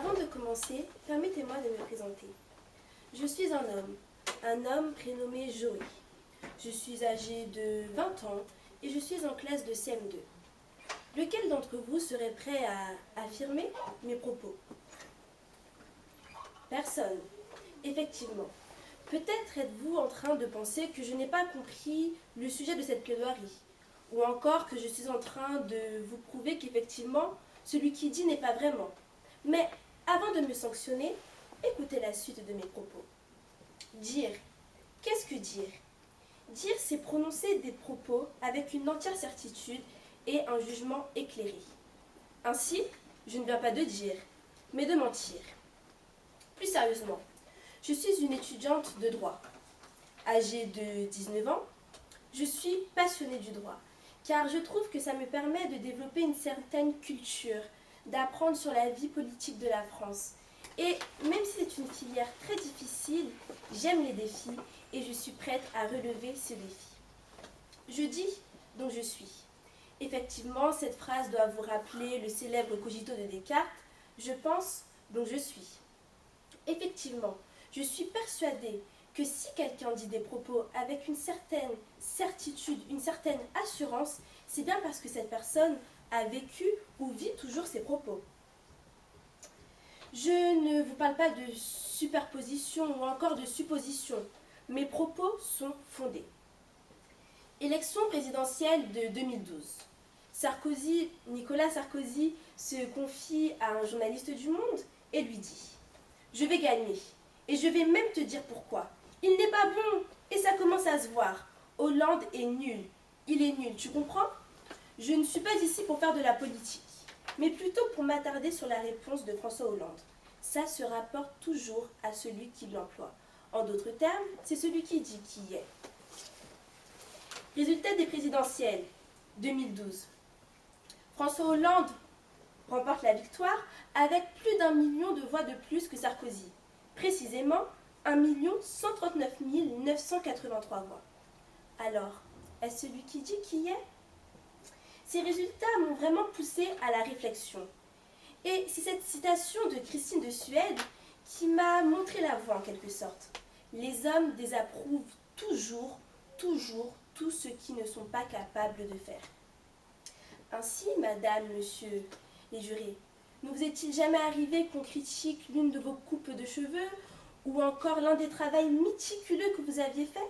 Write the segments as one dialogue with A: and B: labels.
A: Avant de commencer, permettez-moi de me présenter. Je suis un homme prénommé Joey. Je suis âgé de 20 ans et je suis en classe de CM2. Lequel d'entre vous serait prêt à affirmer mes propos? Personne. Effectivement. Peut-être êtes-vous en train de penser que je n'ai pas compris le sujet de cette plaidoirie, ou encore que je suis en train de vous prouver qu'effectivement, celui qui dit n'est pas vraiment. Mais avant de me sanctionner, écoutez la suite de mes propos. Dire. Qu'est-ce que dire? Dire, c'est prononcer des propos avec une entière certitude et un jugement éclairé. Ainsi, je ne viens pas de dire, mais de mentir. Plus sérieusement, je suis une étudiante de droit. Âgée de 19 ans, je suis passionnée du droit, car je trouve que ça me permet de développer une certaine culture, d'apprendre sur la vie politique de la France. Et même si c'est une filière très difficile, j'aime les défis et je suis prête à relever ce défi. Je dis, donc je suis. Effectivement, cette phrase doit vous rappeler le célèbre cogito de Descartes. Je pense, donc je suis. Effectivement, je suis persuadée que si quelqu'un dit des propos avec une certaine certitude, une certaine assurance, c'est bien parce que cette personne a vécu ou vit toujours ses propos. Je ne vous parle pas de superposition ou encore de supposition. Mes propos sont fondés. Élection présidentielle de 2012. Nicolas Sarkozy se confie à un journaliste du Monde et lui dit « Je vais gagner et je vais même te dire pourquoi. Il n'est pas bon et ça commence à se voir. Hollande est nul. Il est nul, tu comprends? Je ne suis pas ici pour faire de la politique, mais plutôt pour m'attarder sur la réponse de François Hollande. Ça se rapporte toujours à celui qui l'emploie. En d'autres termes, c'est celui qui dit qui est. Résultat des présidentielles 2012. François Hollande remporte la victoire avec plus d'1 million de voix de plus que Sarkozy. Précisément 1 139 983 voix. Alors, est-ce celui qui dit qui est? Ces résultats m'ont vraiment poussé à la réflexion. Et c'est cette citation de Christine de Suède qui m'a montré la voie en quelque sorte. Les hommes désapprouvent toujours tout ce qu'ils ne sont pas capables de faire. Ainsi, madame, monsieur les jurés, ne vous est-il jamais arrivé qu'on critique l'une de vos coupes de cheveux ou encore l'un des travaux méticuleux que vous aviez fait?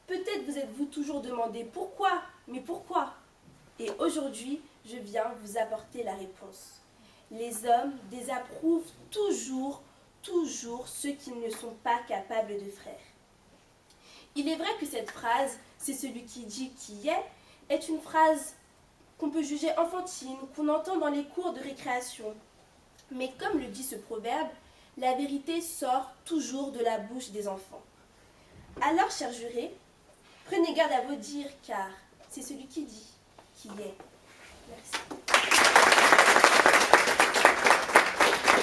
A: Peut-être vous êtes-vous toujours demandé pourquoi, mais pourquoi? Et aujourd'hui, je viens vous apporter la réponse. Les hommes désapprouvent toujours ce qu'ils ne sont pas capables de faire. Il est vrai que cette phrase, c'est celui qui dit qui est une phrase qu'on peut juger enfantine, qu'on entend dans les cours de récréation. Mais comme le dit ce proverbe, la vérité sort toujours de la bouche des enfants. Alors, chers jurés, prenez garde à vos dires, car c'est celui qui dit qui est. Merci.